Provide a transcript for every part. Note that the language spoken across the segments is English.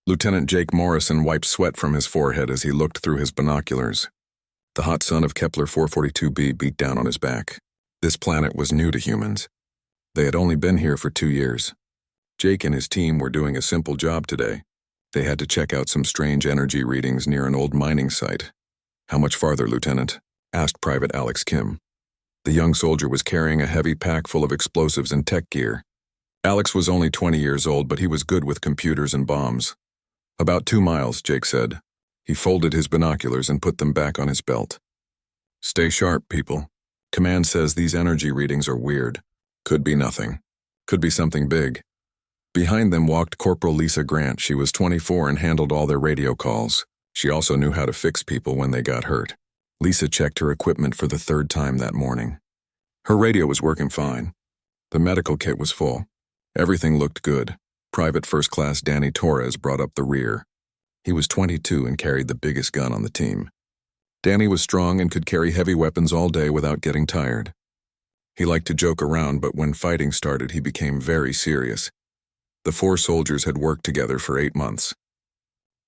Lieutenant Jake Morrison wiped sweat from his forehead as he looked through his binoculars. The hot sun of Kepler 442b beat down on his back. This planet was new to humans. They had only been here for 2 years. Jake and his team were doing a simple job today. They had to check out some strange energy readings near an old mining site. "How much farther, Lieutenant?" asked Private Alex Kim. The young soldier was carrying a heavy pack full of explosives and tech gear. Alex was only 20 years old, but he was good with computers and bombs. "About 2 miles, Jake said. He folded his binoculars and put them back on his belt. "Stay sharp, people. Command says these energy readings are weird. Could be nothing. Could be something big." Behind them walked Corporal Lisa Grant. She was 24 and handled all their radio calls. She also knew how to fix people when they got hurt. Lisa checked her equipment for the 3rd time that morning. Her radio was working fine. The medical kit was full. Everything looked good. Private First Class Danny Torres brought up the rear. He was 22 and carried the biggest gun on the team. Danny was strong and could carry heavy weapons all day without getting tired. He liked to joke around, but when fighting started, he became very serious. The 4 soldiers had worked together for 8 months.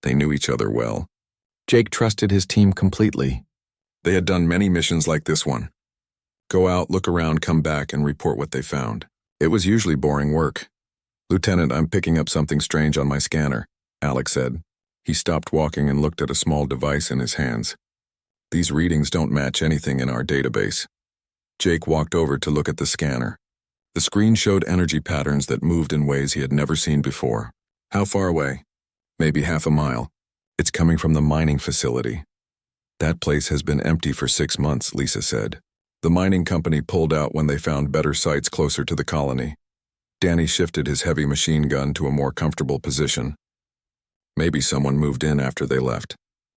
They knew each other well. Jake trusted his team completely. They had done many missions like this one. Go out, look around, come back, and report what they found. It was usually boring work. "Lieutenant, I'm picking up something strange on my scanner," Alex said. He stopped walking and looked at a small device in his hands. "These readings don't match anything in our database." Jake walked over to look at the scanner. The screen showed energy patterns that moved in ways he had never seen before. "How far away?" "Maybe half a mile. It's coming from the mining facility." "That place has been empty for 6 months," Lisa said. "The mining company pulled out when they found better sites closer to the colony." Danny shifted his heavy machine gun to a more comfortable position. Maybe someone moved in after they left.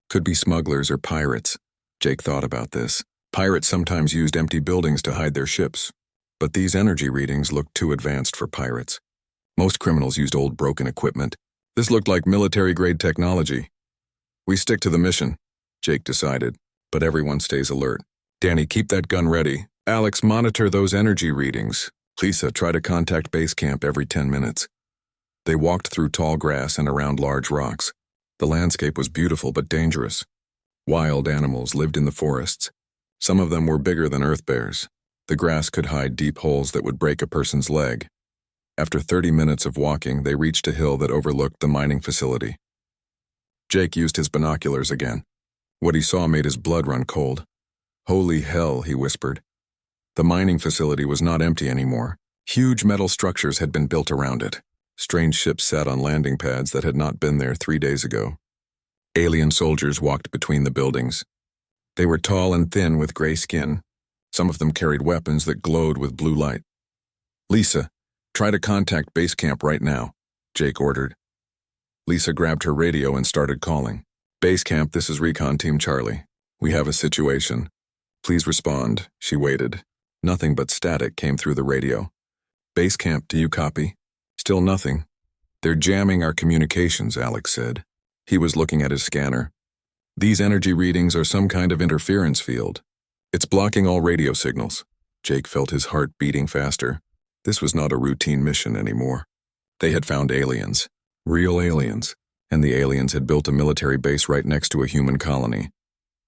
Could be smugglers or pirates. Jake thought about this. Pirates sometimes used empty buildings to hide their ships. But these energy readings looked too advanced for pirates. Most criminals used old broken equipment. This looked like military-grade technology. "We stick to the mission," Jake decided, "but everyone stays alert. Danny, keep that gun ready. Alex, monitor those energy readings. Lisa, try to contact base camp every 10 minutes. They walked through tall grass and around large rocks. The landscape was beautiful but dangerous. Wild animals lived in the forests. Some of them were bigger than earth bears. The grass could hide deep holes that would break a person's leg. After 30 minutes of walking, they reached a hill that overlooked the mining facility. Jake used his binoculars again. What he saw made his blood run cold. "Holy hell," he whispered. The mining facility was not empty anymore. Huge metal structures had been built around it. Strange ships sat on landing pads that had not been there 3 days ago. Alien soldiers walked between the buildings. They were tall and thin with gray skin. Some of them carried weapons that glowed with blue light. "Lisa, try to contact base camp right now," Jake ordered. Lisa grabbed her radio and started calling. "Base camp, this is Recon Team Charlie. We have a situation. Please respond." She waited. Nothing but static came through the radio. "Base camp, do you copy?" "Still nothing." "They're jamming our communications," Alex said. He was looking at his scanner. "These energy readings are some kind of interference field. It's blocking all radio signals." Jake felt his heart beating faster. This was not a routine mission anymore. They had found aliens. Real aliens. And the aliens had built a military base right next to a human colony.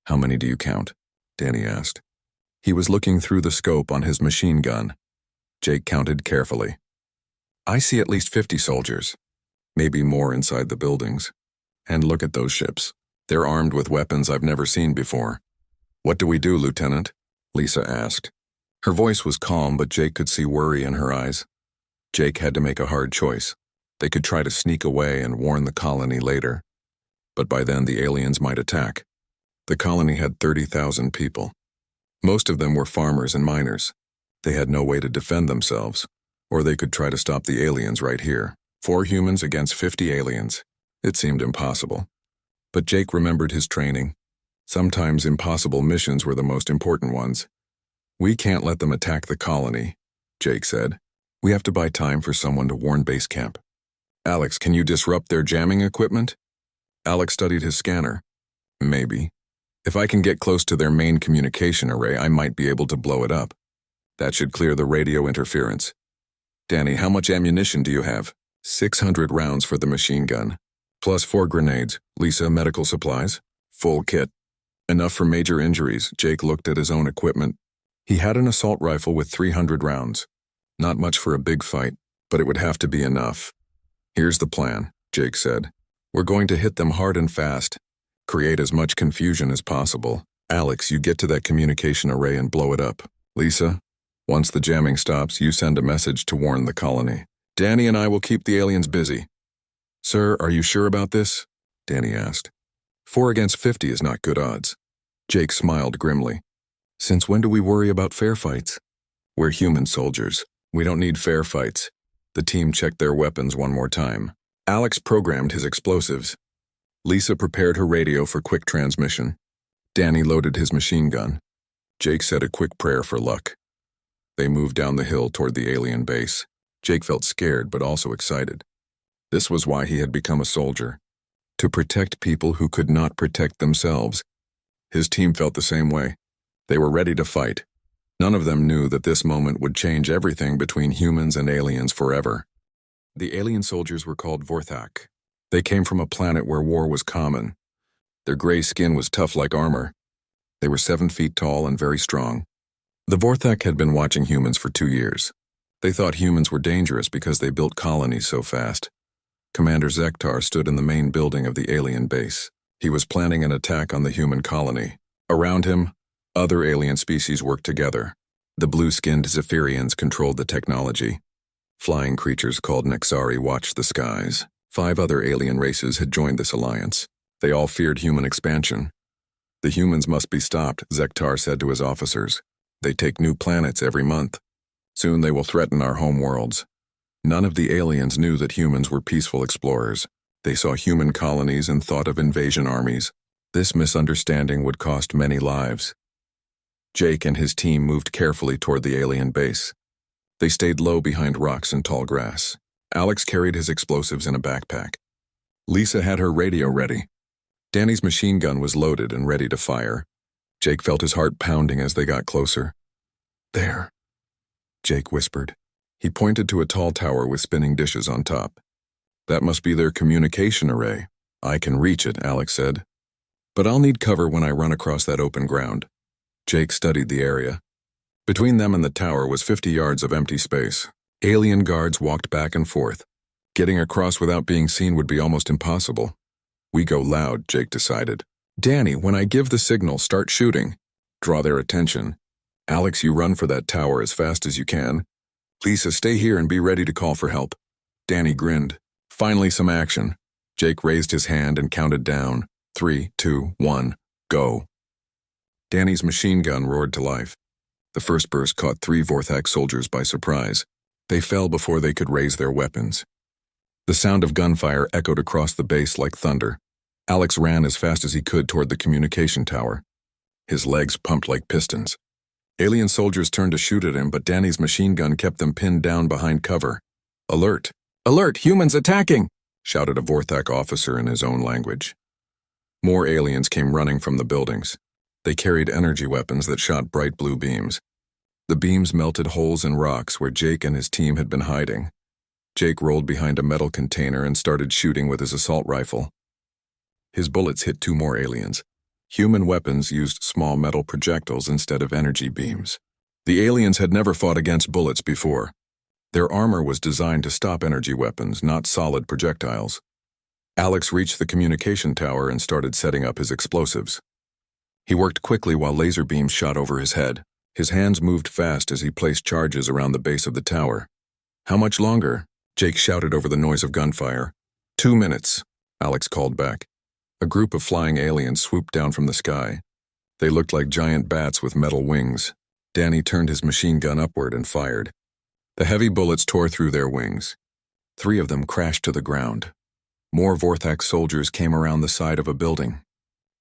"How many do you count?" Danny asked. He was looking through the scope on his machine gun. Jake counted carefully. "I see at least 50 soldiers. Maybe more inside the buildings. And look at those ships. They're armed with weapons I've never seen before." "What do we do, Lieutenant?" Lisa asked. Her voice was calm, but Jake could see worry in her eyes. Jake had to make a hard choice. They could try to sneak away and warn the colony later. But by then the aliens might attack. The colony had 30,000 people. Most of them were farmers and miners. They had no way to defend themselves, or they could try to stop the aliens right here. 4 humans against 50 aliens. It seemed impossible. But Jake remembered his training. Sometimes impossible missions were the most important ones. "We can't let them attack the colony," Jake said. "We have to buy time for someone to warn base camp." "Alex, can you disrupt their jamming equipment?" Alex studied his scanner. "Maybe. If I can get close to their main communication array, I might be able to blow it up. That should clear the radio interference." "Danny, how much ammunition do you have?" 600 rounds for the machine gun. Plus 4 grenades. Lisa, medical supplies. Full kit. Enough for major injuries. Jake looked at his own equipment. He had an assault rifle with 300 rounds. Not much for a big fight, but it would have to be enough. Here's the plan, Jake said. We're going to hit them hard and fast. Create as much confusion as possible. Alex, you get to that communication array and blow it up. Lisa, once the jamming stops, you send a message to warn the colony. Danny and I will keep the aliens busy. Sir, are you sure about this? Danny asked. 4 against 50 is not good odds. Jake smiled grimly. Since when do we worry about fair fights? We're human soldiers. We don't need fair fights. The team checked their weapons one more time. Alex programmed his explosives. Lisa prepared her radio for quick transmission. Danny loaded his machine gun. Jake said a quick prayer for luck. They moved down the hill toward the alien base. Jake felt scared but also excited. This was why he had become a soldier. To protect people who could not protect themselves. His team felt the same way. They were ready to fight. None of them knew that this moment would change everything between humans and aliens forever. The alien soldiers were called Vorthak. They came from a planet where war was common. Their gray skin was tough like armor. They were 7 feet tall and very strong. The Vorthak had been watching humans for 2 years. They thought humans were dangerous because they built colonies so fast. Commander Zektar stood in the main building of the alien base. He was planning an attack on the human colony. Around him, other alien species worked together. The blue-skinned Zephyrians controlled the technology. Flying creatures called Nexari watched the skies. 5 other alien races had joined this alliance. They all feared human expansion. The humans must be stopped, Zektar said to his officers. They take new planets every month. Soon they will threaten our home worlds. None of the aliens knew that humans were peaceful explorers. They saw human colonies and thought of invasion armies. This misunderstanding would cost many lives. Jake and his team moved carefully toward the alien base. They stayed low behind rocks and tall grass. Alex carried his explosives in a backpack. Lisa had her radio ready. Danny's machine gun was loaded and ready to fire. Jake felt his heart pounding as they got closer. There, Jake whispered. He pointed to a tall tower with spinning dishes on top. That must be their communication array. I can reach it, Alex said. But I'll need cover when I run across that open ground. Jake studied the area. Between them and the tower was 50 yards of empty space. Alien guards walked back and forth. Getting across without being seen would be almost impossible. We go loud, Jake decided. Danny, when I give the signal, start shooting. Draw their attention. Alex, you run for that tower as fast as you can. Lisa, stay here and be ready to call for help. Danny grinned. Finally some action. Jake raised his hand and counted down. 3, 2, 1, go. Danny's machine gun roared to life. The first burst caught 3 Vorthak soldiers by surprise. They fell before they could raise their weapons. The sound of gunfire echoed across the base like thunder. Alex ran as fast as he could toward the communication tower. His legs pumped like pistons. Alien soldiers turned to shoot at him, but Danny's machine gun kept them pinned down behind cover. Alert! Alert! Humans attacking! Shouted a Vorthak officer in his own language. More aliens came running from the buildings. They carried energy weapons that shot bright blue beams. The beams melted holes in rocks where Jake and his team had been hiding. Jake rolled behind a metal container and started shooting with his assault rifle. His bullets hit 2 more aliens. Human weapons used small metal projectiles instead of energy beams. The aliens had never fought against bullets before. Their armor was designed to stop energy weapons, not solid projectiles. Alex reached the communication tower and started setting up his explosives. He worked quickly while laser beams shot over his head. His hands moved fast as he placed charges around the base of the tower. How much longer? Jake shouted over the noise of gunfire. 2 minutes, Alex called back. A group of flying aliens swooped down from the sky. They looked like giant bats with metal wings. Danny turned his machine gun upward and fired. The heavy bullets tore through their wings. 3 of them crashed to the ground. More Vorthak soldiers came around the side of a building.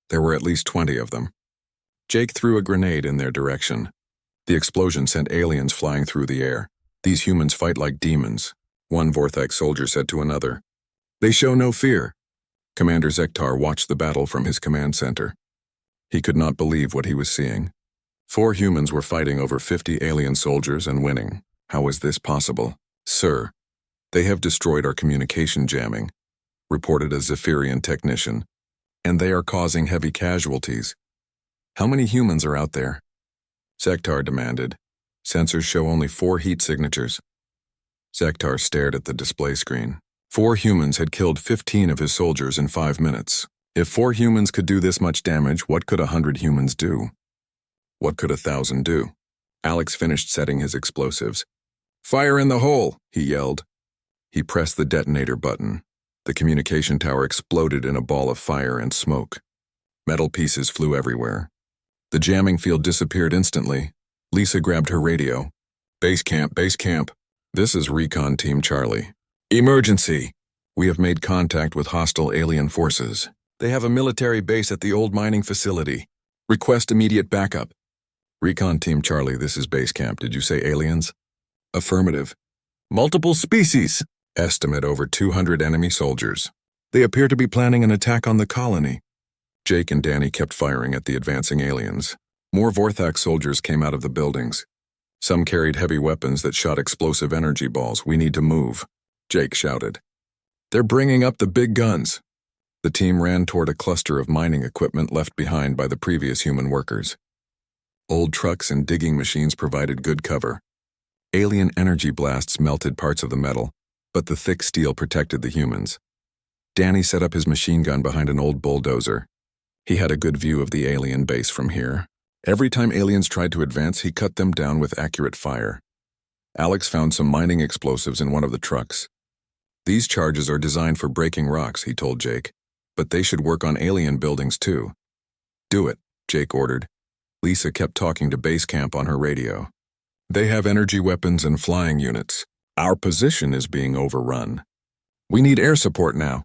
There were at least 20 of them. Jake threw a grenade in their direction. The explosion sent aliens flying through the air. These humans fight like demons, one Vorthak soldier said to another. They show no fear. Commander Zektar watched the battle from his command center. He could not believe what he was seeing. 4 humans were fighting over 50 alien soldiers and winning. How was this possible? Sir, they have destroyed our communication jamming. reported a Zephyrian technician. And they are causing heavy casualties. How many humans are out there? Zektar demanded. Sensors show only 4 heat signatures. Zektar stared at the display screen. 4 humans had killed 15 of his soldiers in 5 minutes. If 4 humans could do this much damage, what could 100 humans do? What could 1,000 do? Alex finished setting his explosives. Fire in the hole, he yelled. He pressed the detonator button. The communication tower exploded in a ball of fire and smoke. Metal pieces flew everywhere. The jamming field disappeared instantly. Lisa grabbed her radio. Base camp, base camp. This is Recon Team Charlie. Emergency! We have made contact with hostile alien forces. They have a military base at the old mining facility. Request immediate backup. Recon Team Charlie, this is base camp. Did you say aliens? Affirmative. Multiple species. Estimate over 200 enemy soldiers. They appear to be planning an attack on the colony. Jake and Danny kept firing at the advancing aliens. More Vorthak soldiers came out of the buildings. Some carried heavy weapons that shot explosive energy balls. We need to move, Jake shouted. They're bringing up the big guns. The team ran toward a cluster of mining equipment left behind by the previous human workers. Old trucks and digging machines provided good cover. Alien energy blasts melted parts of the metal, but the thick steel protected the humans. Danny set up his machine gun behind an old bulldozer. He had a good view of the alien base from here. Every time aliens tried to advance, he cut them down with accurate fire. Alex found some mining explosives in one of the trucks. These charges are designed for breaking rocks, he told Jake, but they should work on alien buildings too. Do it, Jake ordered. Lisa kept talking to base camp on her radio. They have energy weapons and flying units. Our position is being overrun. We need air support now.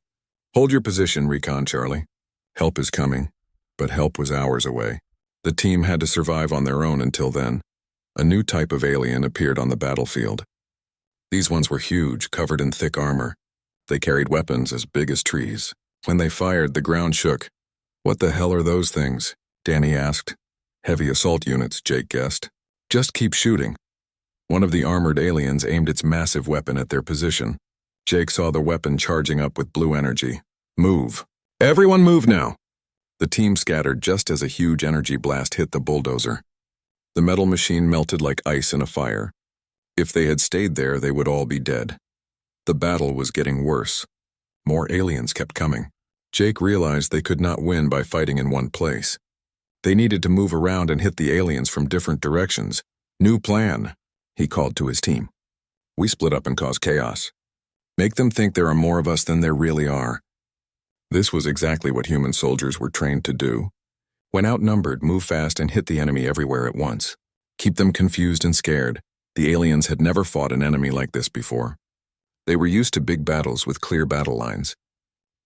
Hold your position, Recon Charlie. Help is coming, but help was hours away. The team had to survive on their own until then. A new type of alien appeared on the battlefield. These ones were huge, covered in thick armor. They carried weapons as big as trees. When they fired, the ground shook. What the hell are those things? Danny asked. Heavy assault units, Jake guessed. Just keep shooting. One of the armored aliens aimed its massive weapon at their position. Jake saw the weapon charging up with blue energy. Move. Everyone move now. The team scattered just as a huge energy blast hit the bulldozer. The metal machine melted like ice in a fire. If they had stayed there, they would all be dead. The battle was getting worse. More aliens kept coming. Jake realized they could not win by fighting in one place. They needed to move around and hit the aliens from different directions. New plan, he called to his team. We split up and cause chaos. Make them think there are more of us than there really are. This was exactly what human soldiers were trained to do. When outnumbered, move fast and hit the enemy everywhere at once. Keep them confused and scared. The aliens had never fought an enemy like this before. They were used to big battles with clear battle lines.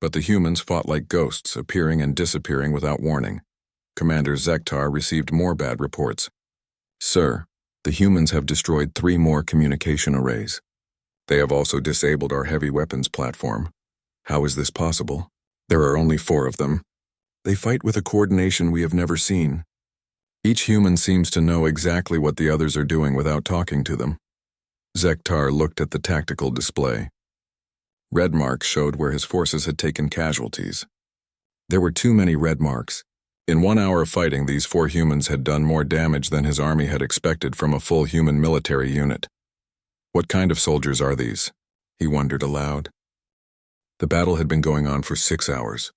But the humans fought like ghosts, appearing and disappearing without warning. Commander Zektar received more bad reports. Sir, the humans have destroyed 3 more communication arrays. They have also disabled our heavy weapons platform. How is this possible? There are only 4 of them. They fight with a coordination we have never seen. Each human seems to know exactly what the others are doing without talking to them. Zektar looked at the tactical display. Red marks showed where his forces had taken casualties. There were too many red marks. In 1 hour of fighting, these 4 humans had done more damage than his army had expected from a full human military unit. What kind of soldiers are these? He wondered aloud. The battle had been going on for 6 hours.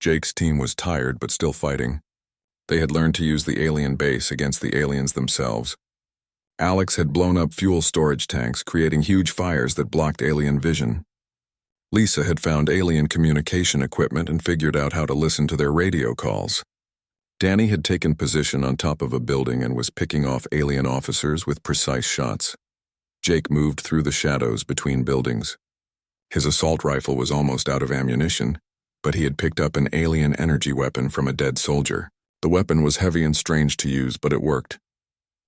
Jake's team was tired but still fighting. They had learned to use the alien base against the aliens themselves. Alex had blown up fuel storage tanks, creating huge fires that blocked alien vision. Lisa had found alien communication equipment and figured out how to listen to their radio calls. Danny had taken position on top of a building and was picking off alien officers with precise shots. Jake moved through the shadows between buildings. His assault rifle was almost out of ammunition, but he had picked up an alien energy weapon from a dead soldier. The weapon was heavy and strange to use, but it worked.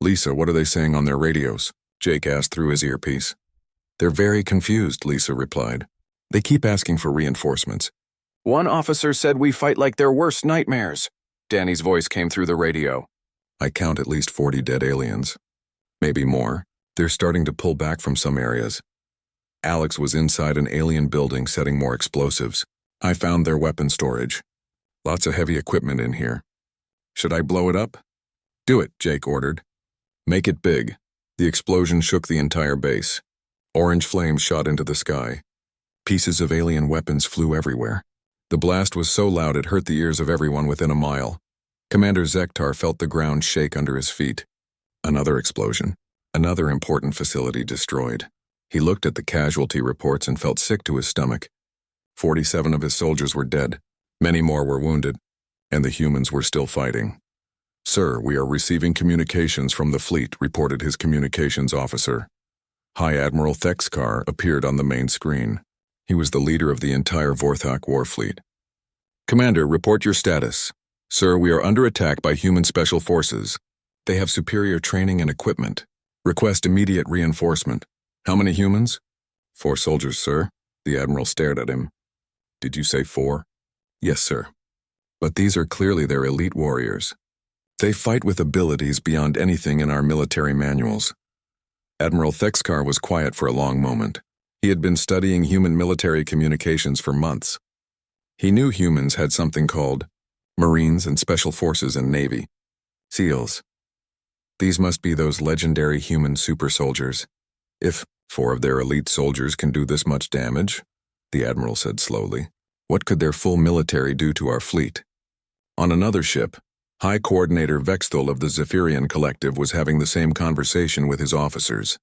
Lisa, what are they saying on their radios? Jake asked through his earpiece. They're very confused, Lisa replied. They keep asking for reinforcements. One officer said we fight like their worst nightmares. Danny's voice came through the radio. I count at least 40 dead aliens. Maybe more. They're starting to pull back from some areas. Alex was inside an alien building setting more explosives. I found their weapon storage. Lots of heavy equipment in here. Should I blow it up? Do it, Jake ordered. Make it big. The explosion shook the entire base. Orange flames shot into the sky. Pieces of alien weapons flew everywhere. The blast was so loud it hurt the ears of everyone within a mile. Commander Zektar felt the ground shake under his feet. Another explosion. Another important facility destroyed. He looked at the casualty reports and felt sick to his stomach. 47 of his soldiers were dead. Many more were wounded, and the humans were still fighting. Sir, we are receiving communications from the fleet, reported his communications officer. High Admiral Thexkar appeared on the main screen. He was the leader of the entire Vorthok war fleet. Commander, report your status. Sir, we are under attack by human special forces. They have superior training and equipment. Request immediate reinforcement. How many humans? 4 soldiers, sir. The Admiral stared at him. Did you say 4? Yes, sir. But these are clearly their elite warriors. They fight with abilities beyond anything in our military manuals. Admiral Thexkar was quiet for a long moment. He had been studying human military communications for months. He knew humans had something called Marines and Special Forces and Navy. SEALs. These must be those legendary human super soldiers. If 4 of their elite soldiers can do this much damage, the Admiral said slowly, what could their full military do to our fleet? On another ship, High Coordinator Vexthal of the Zephyrian Collective was having the same conversation with his officers.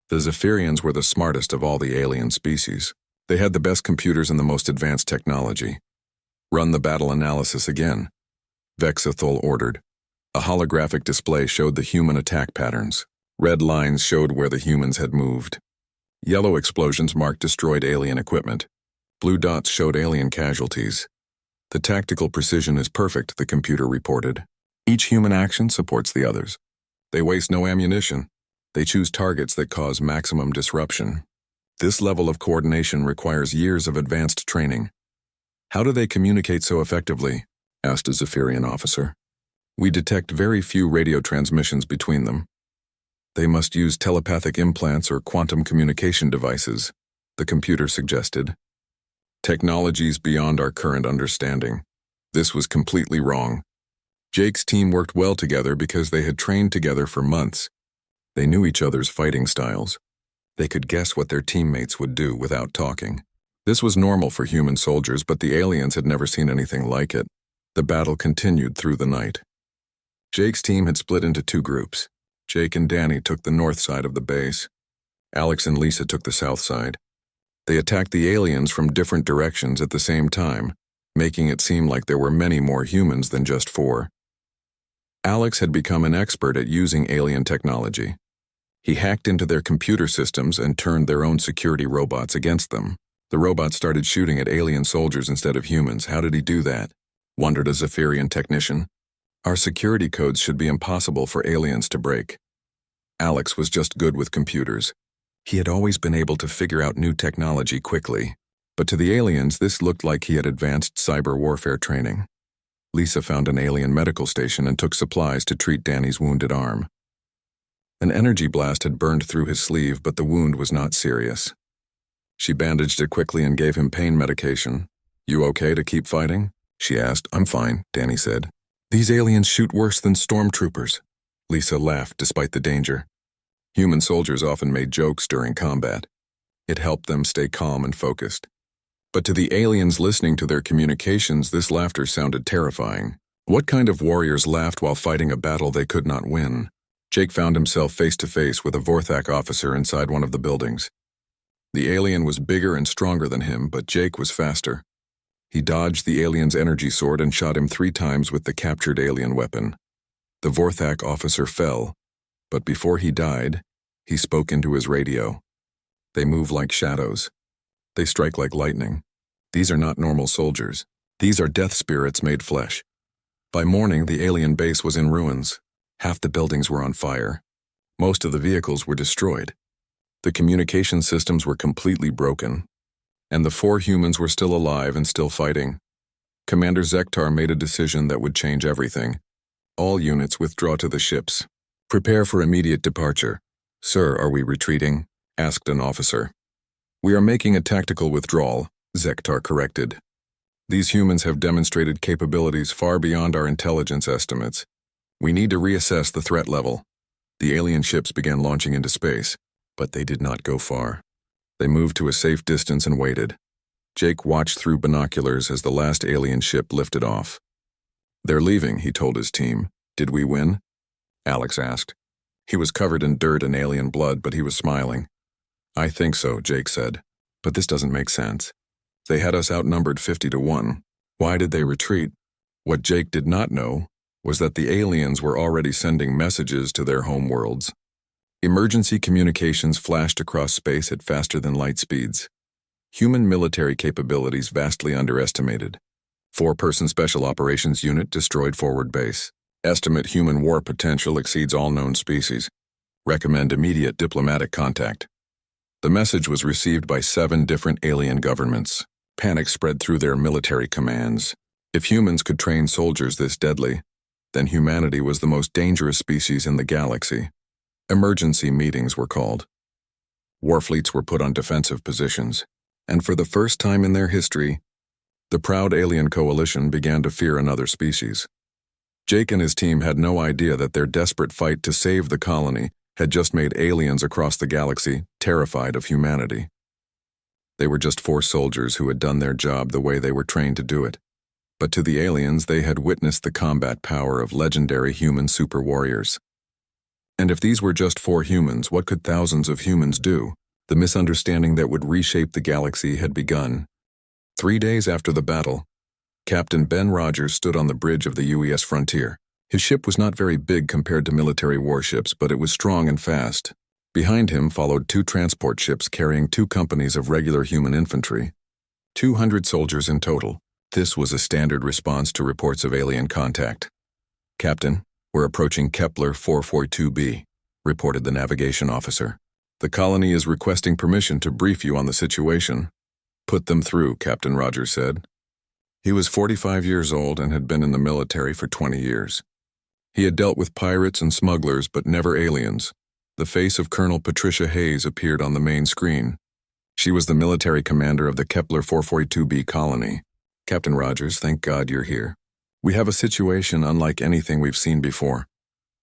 The Zephyrians were the smartest of all the alien species. They had the best computers and the most advanced technology. Run the battle analysis again, Vexthal ordered. A holographic display showed the human attack patterns. Red lines showed where the humans had moved. Yellow explosions marked destroyed alien equipment. Blue dots showed alien casualties. The tactical precision is perfect, the computer reported. Each human action supports the others. They waste no ammunition. They choose targets that cause maximum disruption. This level of coordination requires years of advanced training. How do they communicate so effectively? Asked a Zephyrian officer. We detect very few radio transmissions between them. They must use telepathic implants or quantum communication devices, the computer suggested. Technologies beyond our current understanding. This was completely wrong. Jake's team worked well together because they had trained together for months. They knew each other's fighting styles. They could guess what their teammates would do without talking. This was normal for human soldiers, but the aliens had never seen anything like it. The battle continued through the night. Jake's team had split into 2 groups. Jake and Danny took the north side of the base. Alex and Lisa took the south side. They attacked the aliens from different directions at the same time, making it seem like there were many more humans than just 4. Alex had become an expert at using alien technology. He hacked into their computer systems and turned their own security robots against them. The robots started shooting at alien soldiers instead of humans. How did he do that? Wondered a Zephyrian technician. Our security codes should be impossible for aliens to break. Alex was just good with computers. He had always been able to figure out new technology quickly. But to the aliens, this looked like he had advanced cyber warfare training. Lisa found an alien medical station and took supplies to treat Danny's wounded arm. An energy blast had burned through his sleeve, but the wound was not serious. She bandaged it quickly and gave him pain medication. You okay to keep fighting? She asked. I'm fine, Danny said. These aliens shoot worse than stormtroopers. Lisa laughed despite the danger. Human soldiers often made jokes during combat. It helped them stay calm and focused. But to the aliens listening to their communications, this laughter sounded terrifying. What kind of warriors laughed while fighting a battle they could not win? Jake found himself face to face with a Vorthok officer inside one of the buildings. The alien was bigger and stronger than him, but Jake was faster. He dodged the alien's energy sword and shot him 3 times with the captured alien weapon. The Vorthok officer fell, but before he died, he spoke into his radio. They move like shadows. They strike like lightning. These are not normal soldiers. These are death spirits made flesh. By morning, the alien base was in ruins. Half the buildings were on fire. Most of the vehicles were destroyed. The communication systems were completely broken. And the 4 humans were still alive and still fighting. Commander Zektar made a decision that would change everything. All units withdraw to the ships. Prepare for immediate departure. Sir, are we retreating? Asked an officer. We are making a tactical withdrawal, Zektar corrected. These humans have demonstrated capabilities far beyond our intelligence estimates. We need to reassess the threat level. The alien ships began launching into space, but they did not go far. They moved to a safe distance and waited. Jake watched through binoculars as the last alien ship lifted off. They're leaving, he told his team. Did we win? Alex asked. He was covered in dirt and alien blood, but he was smiling. I think so, Jake said. But this doesn't make sense. They had us outnumbered 50-1. Why did they retreat? What Jake did not know was that the aliens were already sending messages to their home worlds. Emergency communications flashed across space at faster than light speeds. Human military capabilities vastly underestimated. 4-person Special Operations Unit destroyed forward base. Estimate human war potential exceeds all known species. Recommend immediate diplomatic contact. The message was received by 7 different alien governments. Panic spread through their military commands. If humans could train soldiers this deadly, then humanity was the most dangerous species in the galaxy. Emergency meetings were called. Warfleets were put on defensive positions, and for the first time in their history, the proud alien coalition began to fear another species. Jake and his team had no idea that their desperate fight to save the colony had just made aliens across the galaxy terrified of humanity. They were just 4 soldiers who had done their job the way they were trained to do it. But to the aliens, they had witnessed the combat power of legendary human super warriors. And if these were just 4 humans, what could thousands of humans do? The misunderstanding that would reshape the galaxy had begun. 3 days after the battle, Captain Ben Rogers stood on the bridge of the UES frontier. His ship was not very big compared to military warships, but it was strong and fast. Behind him followed 2 transport ships carrying 2 companies of regular human infantry. 200 soldiers in total. This was a standard response to reports of alien contact. Captain, we're approaching Kepler 442b, reported the navigation officer. The colony is requesting permission to brief you on the situation. Put them through, Captain Rogers said. He was 45 years old and had been in the military for 20 years. He had dealt with pirates and smugglers, but never aliens. The face of Colonel Patricia Hayes appeared on the main screen. She was the military commander of the Kepler 442b colony. Captain Rogers, thank God you're here. We have a situation unlike anything we've seen before.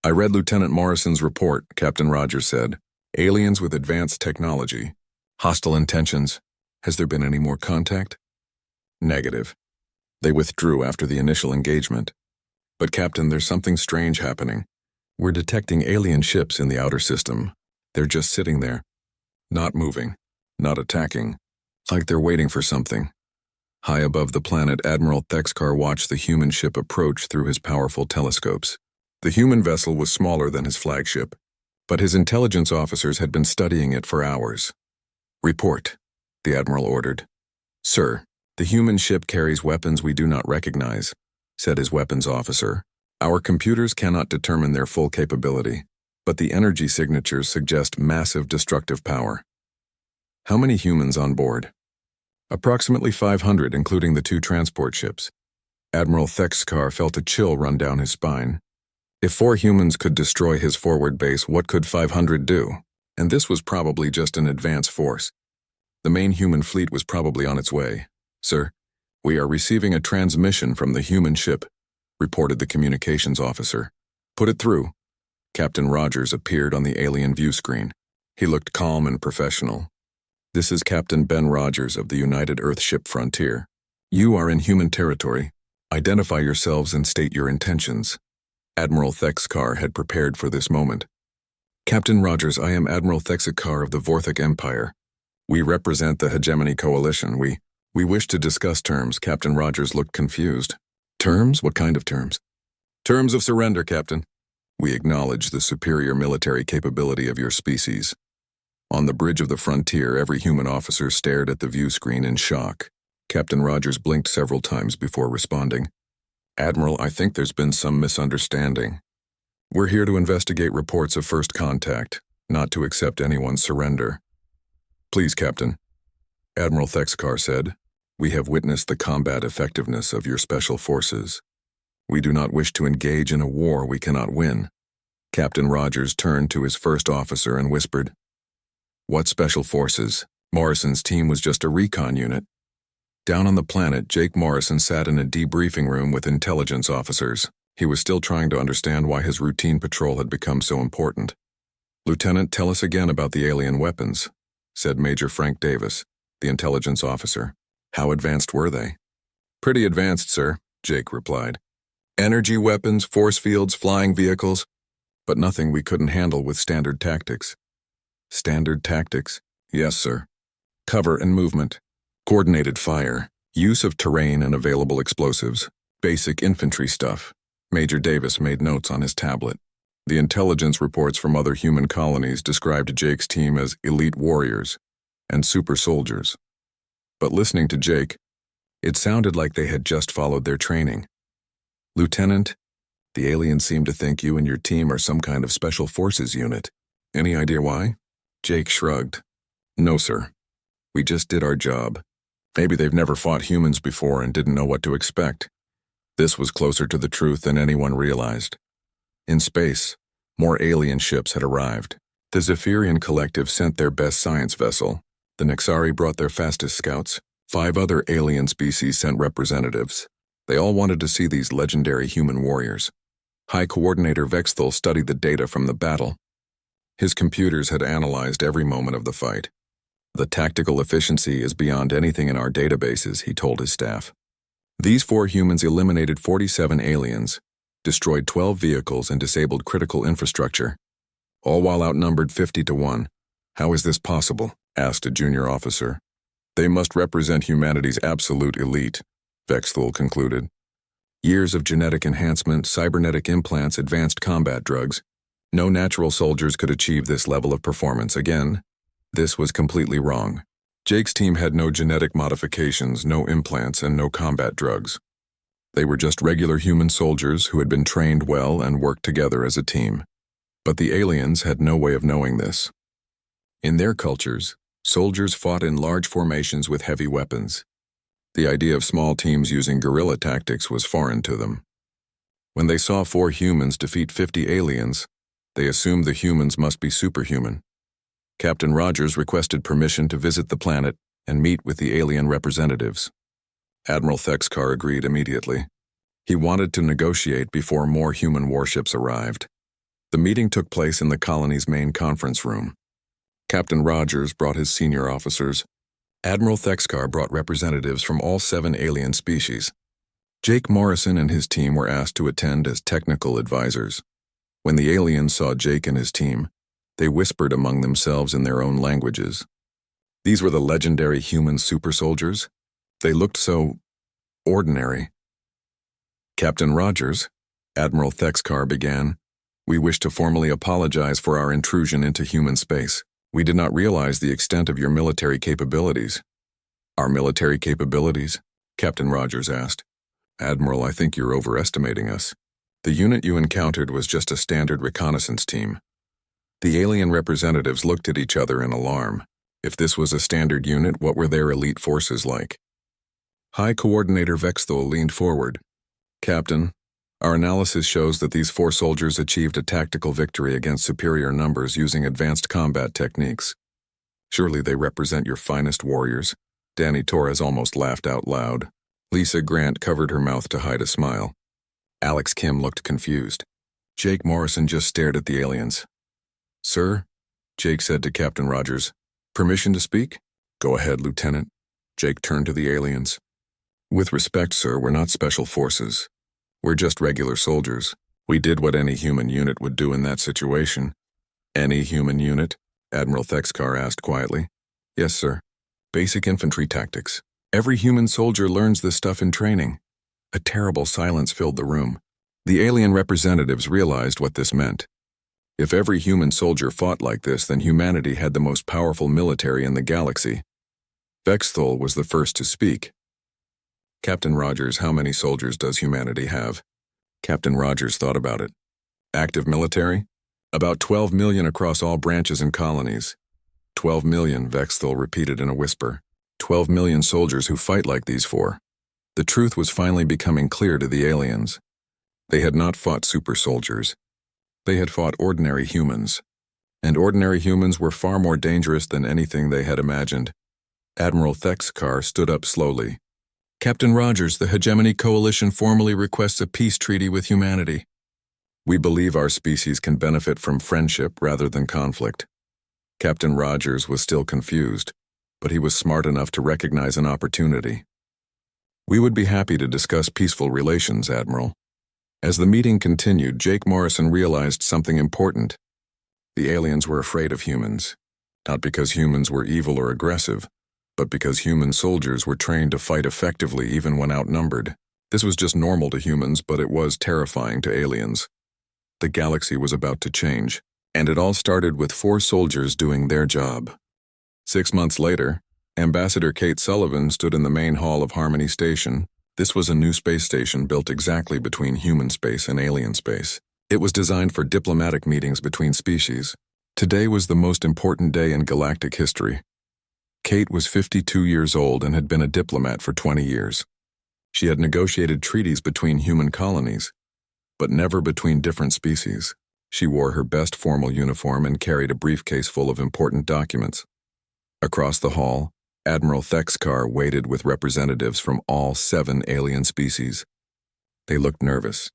I read Lieutenant Morrison's report, Captain Rogers said. Aliens with advanced technology. Hostile intentions. Has there been any more contact? Negative. They withdrew after the initial engagement. But Captain, there's something strange happening. We're detecting alien ships in the outer system. They're just sitting there. Not moving. Not attacking. Like they're waiting for something. High above the planet, Admiral Thexkar watched the human ship approach through his powerful telescopes. The human vessel was smaller than his flagship, but his intelligence officers had been studying it for hours. Report, the Admiral ordered. Sir, the human ship carries weapons we do not recognize, said his weapons officer. Our computers cannot determine their full capability, but the energy signatures suggest massive destructive power. How many humans on board? Approximately 500, including the 2 transport ships. Admiral Thexkar felt a chill run down his spine. If 4 humans could destroy his forward base, what could 500 do? And this was probably just an advance force. The main human fleet was probably on its way. Sir, we are receiving a transmission from the human ship, reported the communications officer. Put it through. Captain Rogers appeared on the alien view screen. He looked calm and professional. This is Captain Ben Rogers of the United Earthship Frontier. You are in human territory. Identify yourselves and state your intentions. Admiral Thexkar had prepared for this moment. Captain Rogers, I am Admiral Thexkar of the Vorthik Empire. We represent the Hegemony Coalition. We wish to discuss terms. Captain Rogers looked confused. Terms? What kind of terms? Terms of surrender, Captain. We acknowledge the superior military capability of your species. On the bridge of the frontier, every human officer stared at the view screen in shock. Captain Rogers blinked several times before responding. Admiral, I think there's been some misunderstanding. We're here to investigate reports of first contact, not to accept anyone's surrender. Please, Captain. Admiral Thexkar said, we have witnessed the combat effectiveness of your special forces. We do not wish to engage in a war we cannot win. Captain Rogers turned to his first officer and whispered, What special forces? Morrison's team was just a recon unit. Down on the planet, Jake Morrison sat in a debriefing room with intelligence officers. He was still trying to understand why his routine patrol had become so important. "Lieutenant, tell us again about the alien weapons," said Major Frank Davis, the intelligence officer. "How advanced were they?" "Pretty advanced, sir," Jake replied. "Energy weapons, force fields, flying vehicles, but nothing we couldn't handle with standard tactics." "Standard tactics?" "Yes, sir. Cover and movement, coordinated fire, use of terrain and available explosives, basic infantry stuff." Major Davis made notes on his tablet. The intelligence reports from other human colonies described Jake's team as elite warriors and super soldiers. But listening to Jake, it sounded like they had just followed their training. "Lieutenant, the aliens seem to think you and your team are some kind of special forces unit. Any idea why?" Jake shrugged. "No, sir. We just did our job. Maybe they've never fought humans before and didn't know what to expect." This was closer to the truth than anyone realized. In space, more alien ships had arrived. The Zephyrian Collective sent their best science vessel. The Nexari brought their fastest scouts. 5 other alien species sent representatives. They all wanted to see these legendary human warriors. High Coordinator Vexthal studied the data from the battle. His computers had analyzed every moment of the fight. "The tactical efficiency is beyond anything in our databases," he told his staff. "These 4 humans eliminated 47 aliens, destroyed 12 vehicles, and disabled critical infrastructure, all while outnumbered 50 to 1. How is this possible?" asked a junior officer. "They must represent humanity's absolute elite," Vexthal concluded. "Years of genetic enhancement, cybernetic implants, advanced combat drugs. No natural soldiers could achieve this level of performance. Again, this was completely wrong. Jake's team had no genetic modifications, no implants, and no combat drugs. They were just regular human soldiers who had been trained well and worked together as a team. But the aliens had no way of knowing this. In their cultures, soldiers fought in large formations with heavy weapons. The idea of small teams using guerrilla tactics was foreign to them. When they saw 4 humans defeat 50 aliens, they assumed the humans must be superhuman. Captain Rogers requested permission to visit the planet and meet with the alien representatives. Admiral Thexkar agreed immediately. He wanted to negotiate before more human warships arrived. The meeting took place in the colony's main conference room. Captain Rogers brought his senior officers. Admiral Thexkar brought representatives from all 7 alien species. Jake Morrison and his team were asked to attend as technical advisors. When the aliens saw Jake and his team, they whispered among themselves in their own languages. These were the legendary human super soldiers. They looked so ordinary. "Captain Rogers," Admiral Thexkar began, "we wish to formally apologize for our intrusion into human space. We did not realize the extent of your military capabilities." "Our military capabilities?" Captain Rogers asked. "Admiral, I think you're overestimating us. The unit you encountered was just a standard reconnaissance team." The alien representatives looked at each other in alarm. If this was a standard unit, what were their elite forces like? High Coordinator Vexthal leaned forward. "Captain, our analysis shows that these 4 soldiers achieved a tactical victory against superior numbers using advanced combat techniques. Surely they represent your finest warriors." Danny Torres almost laughed out loud. Lisa Grant covered her mouth to hide a smile. Alex Kim looked confused. Jake Morrison just stared at the aliens. "Sir," Jake said to Captain Rogers, "permission to speak?" "Go ahead, Lieutenant." Jake turned to the aliens. "With respect, sir, we're not special forces. We're just regular soldiers. We did what any human unit would do in that situation." "Any human unit?" Admiral Thexkar asked quietly. "Yes, sir. Basic infantry tactics. Every human soldier learns this stuff in training." A terrible silence filled the room. The alien representatives realized what this meant. If every human soldier fought like this, then humanity had the most powerful military in the galaxy. Vexthal was the first to speak. "Captain Rogers, how many soldiers does humanity have?" Captain Rogers thought about it. "Active military? About 12 million across all branches and colonies." 12 million, Vexthal repeated in a whisper. 12 million soldiers who fight like these 4. The truth was finally becoming clear to the aliens. They had not fought super soldiers. They had fought ordinary humans. and ordinary humans were far more dangerous than anything they had imagined. Admiral Thexkar stood up slowly. "Captain Rogers, the Hegemony Coalition formally requests a peace treaty with humanity. We believe our species can benefit from friendship rather than conflict." Captain Rogers was still confused, but he was smart enough to recognize an opportunity. "We would be happy to discuss peaceful relations, Admiral." As the meeting continued, Jake Morrison realized something important. The aliens were afraid of humans, not because humans were evil or aggressive, but because human soldiers were trained to fight effectively even when outnumbered. This was just normal to humans, but it was terrifying to aliens. The galaxy was about to change, and it all started with 4 soldiers doing their job. 6 months later, Ambassador Kate Sullivan stood in the main hall of Harmony Station. This was a new space station built exactly between human space and alien space. It was designed for diplomatic meetings between species. Today was the most important day in galactic history. Kate was 52 years old and had been a diplomat for 20 years. She had negotiated treaties between human colonies, but never between different species. She wore her best formal uniform and carried a briefcase full of important documents. Across the hall, Admiral Thexkar waited with representatives from all 7 alien species. They looked nervous.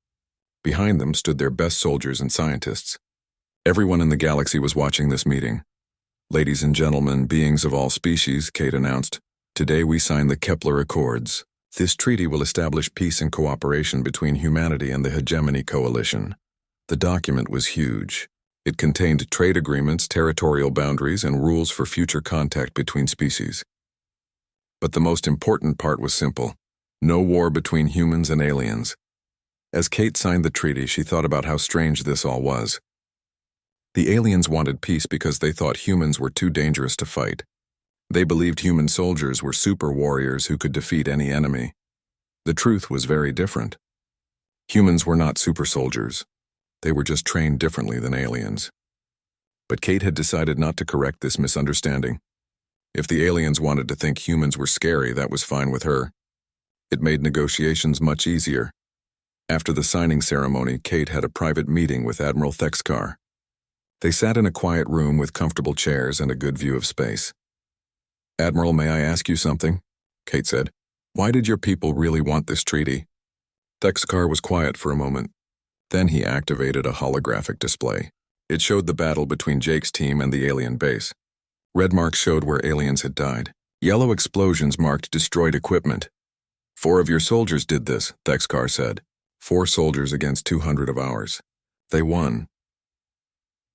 Behind them stood their best soldiers and scientists. Everyone in the galaxy was watching this meeting. "Ladies and gentlemen, beings of all species," Kate announced, "today we sign the Kepler Accords. This treaty will establish peace and cooperation between humanity and the Hegemony Coalition." The document was huge. It contained trade agreements, territorial boundaries, and rules for future contact between species. But the most important part was simple: no war between humans and aliens. As Kate signed the treaty, she thought about how strange this all was. The aliens wanted peace because they thought humans were too dangerous to fight. They believed human soldiers were super warriors who could defeat any enemy. The truth was very different. Humans were not super soldiers. They were just trained differently than aliens. But Kate had decided not to correct this misunderstanding. If the aliens wanted to think humans were scary, that was fine with her. It made negotiations much easier. After the signing ceremony, Kate had a private meeting with Admiral Thexkar. They sat in a quiet room with comfortable chairs and a good view of space. "Admiral, may I ask you something?" Kate said. "Why did your people really want this treaty?" Thexkar was quiet for a moment. Then he activated a holographic display. It showed the battle between Jake's team and the alien base. Red marks showed where aliens had died. Yellow explosions marked destroyed equipment. 4 of your soldiers did this," Thexkar said. 4 soldiers against 200 of ours. They won.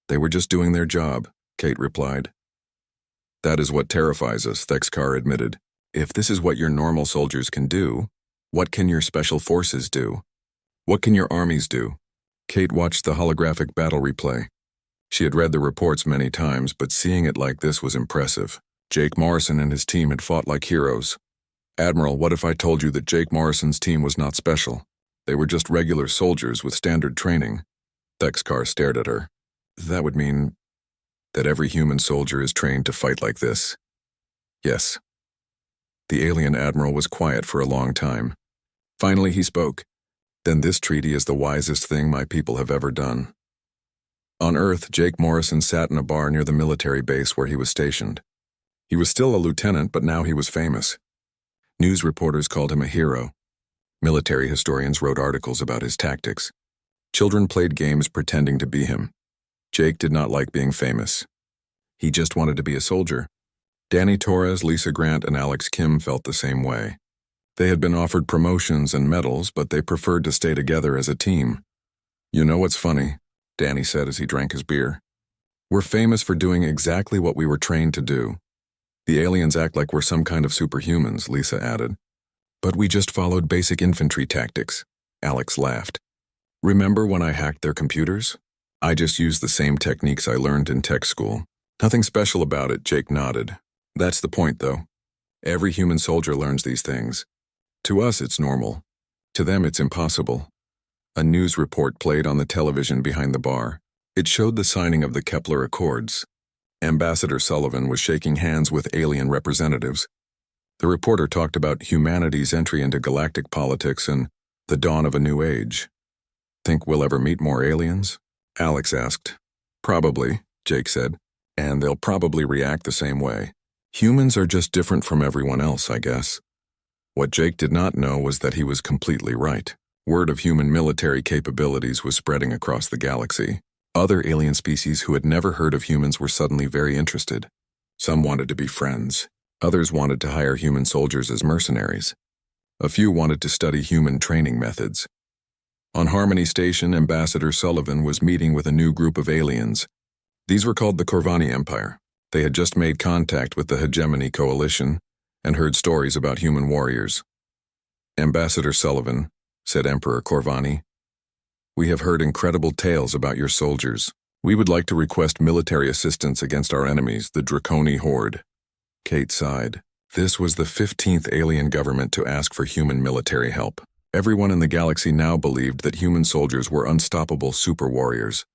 "They were just doing their job," Kate replied. "That is what terrifies us," Thexkar admitted. "If this is what your normal soldiers can do, what can your special forces do? What can your armies do?" Kate watched the holographic battle replay. She had read the reports many times, but seeing it like this was impressive. Jake Morrison and his team had fought like heroes. "Admiral, what if I told you that Jake Morrison's team was not special? They were just regular soldiers with standard training." Thexkar stared at her. "That would mean that every human soldier is trained to fight like this." "Yes." The alien admiral was quiet for a long time. Finally he spoke. "Then this treaty is the wisest thing my people have ever done." On Earth, Jake Morrison sat in a bar near the military base where he was stationed. He was still a lieutenant, but now he was famous. News reporters called him a hero. Military historians wrote articles about his tactics. Children played games pretending to be him. Jake did not like being famous. He just wanted to be a soldier. Danny Torres, Lisa Grant, and Alex Kim felt the same way. They had been offered promotions and medals, but they preferred to stay together as a team. "You know what's funny?" Danny said as he drank his beer. "We're famous for doing exactly what we were trained to do. The aliens act like we're some kind of superhumans," Lisa added. "But we just followed basic infantry tactics," Alex laughed. "Remember when I hacked their computers? I just used the same techniques I learned in tech school." "Nothing special about it," Jake nodded. "That's the point, though. Every human soldier learns these things. To us, it's normal. To them, it's impossible." A news report played on the television behind the bar. It showed the signing of the Kepler Accords. Ambassador Sullivan was shaking hands with alien representatives. The reporter talked about humanity's entry into galactic politics and the dawn of a new age. "Think we'll ever meet more aliens?" Alex asked. "Probably," Jake said. And they'll probably react the same way. Humans are just different from everyone else, I guess. What Jake did not know was that he was completely right. Word of human military capabilities was spreading across the galaxy. Other alien species who had never heard of humans were suddenly very interested. Some wanted to be friends. Others wanted to hire human soldiers as mercenaries. A few wanted to study human training methods. On Harmony Station, Ambassador Sullivan was meeting with a new group of aliens. These were called the Corvani Empire. They had just made contact with the Hegemony Coalition and heard stories about human warriors. Ambassador Sullivan, said Emperor Corvani, we have heard incredible tales about your soldiers. We would like to request military assistance against our enemies, the Draconi Horde. Kate sighed. This was the 15th alien government to ask for human military help. Everyone in the galaxy now believed that human soldiers were unstoppable super warriors.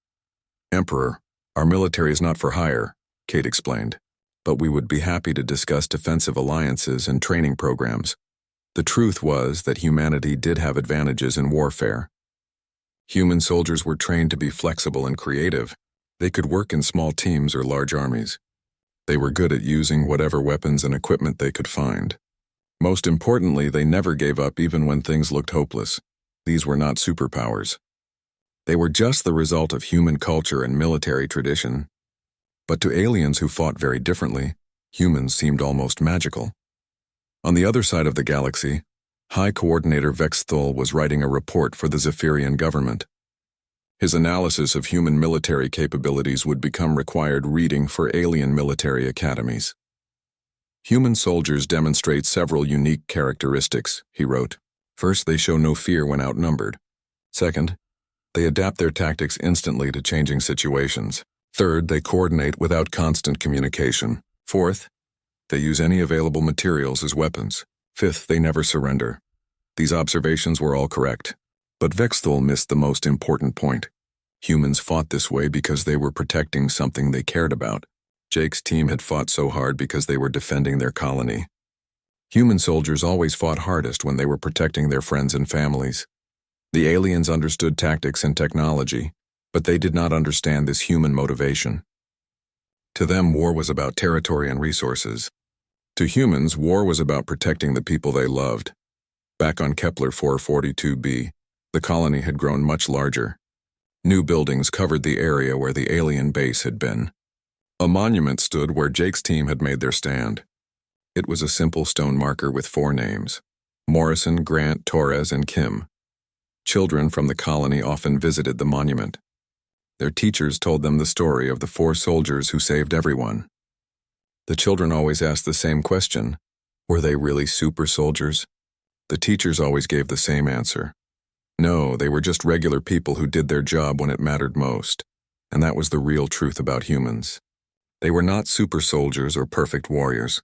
Emperor, our military is not for hire, Kate explained, but we would be happy to discuss defensive alliances and training programs. The truth was that humanity did have advantages in warfare. Human soldiers were trained to be flexible and creative. They could work in small teams or large armies. They were good at using whatever weapons and equipment they could find. Most importantly, they never gave up even when things looked hopeless. These were not superpowers. They were just the result of human culture and military tradition. But to aliens who fought very differently, humans seemed almost magical. On the other side of the galaxy, High Coordinator Vexthul was writing a report for the Zephyrian government. His analysis of human military capabilities would become required reading for alien military academies. Human soldiers demonstrate several unique characteristics, he wrote. First, they show no fear when outnumbered. Second, they adapt their tactics instantly to changing situations. Third, they coordinate without constant communication. Fourth, they use any available materials as weapons. Fifth, they never surrender. These observations were all correct. But Vexthul missed the most important point. Humans fought this way because they were protecting something they cared about. Jake's team had fought so hard because they were defending their colony. Human soldiers always fought hardest when they were protecting their friends and families. The aliens understood tactics and technology, but they did not understand this human motivation. To them, war was about territory and resources. To humans, war was about protecting the people they loved. Back on Kepler 442b, the colony had grown much larger. New buildings covered the area where the alien base had been. A monument stood where Jake's team had made their stand. It was a simple stone marker with 4 names: Morrison, Grant, Torres, and Kim. Children from the colony often visited the monument. Their teachers told them the story of the 4 soldiers who saved everyone. The children always asked the same question: were they really super soldiers? The teachers always gave the same answer. No, they were just regular people who did their job when it mattered most. And that was the real truth about humans. They were not super soldiers or perfect warriors.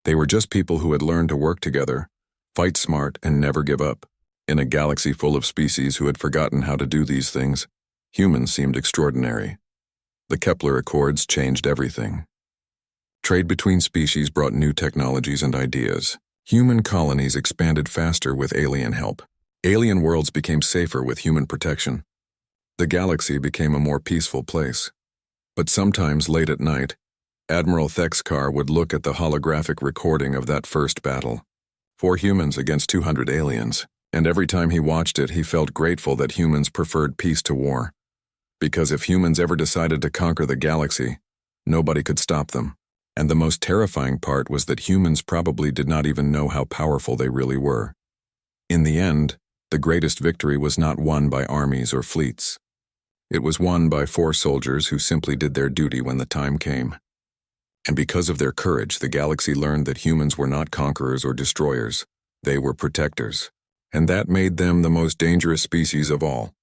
They were just people who had learned to work together, fight smart, and never give up. In a galaxy full of species who had forgotten how to do these things, humans seemed extraordinary. The Kepler Accords changed everything. Trade between species brought new technologies and ideas. Human colonies expanded faster with alien help. Alien worlds became safer with human protection. The galaxy became a more peaceful place. But sometimes late at night, Admiral Thexkar would look at the holographic recording of that first battle. 4 humans against 200 aliens, and every time he watched it, he felt grateful that humans preferred peace to war. Because if humans ever decided to conquer the galaxy, nobody could stop them. And the most terrifying part was that humans probably did not even know how powerful they really were. In the end, the greatest victory was not won by armies or fleets. It was won by 4 soldiers who simply did their duty when the time came. And because of their courage, the galaxy learned that humans were not conquerors or destroyers. They were protectors. And that made them the most dangerous species of all.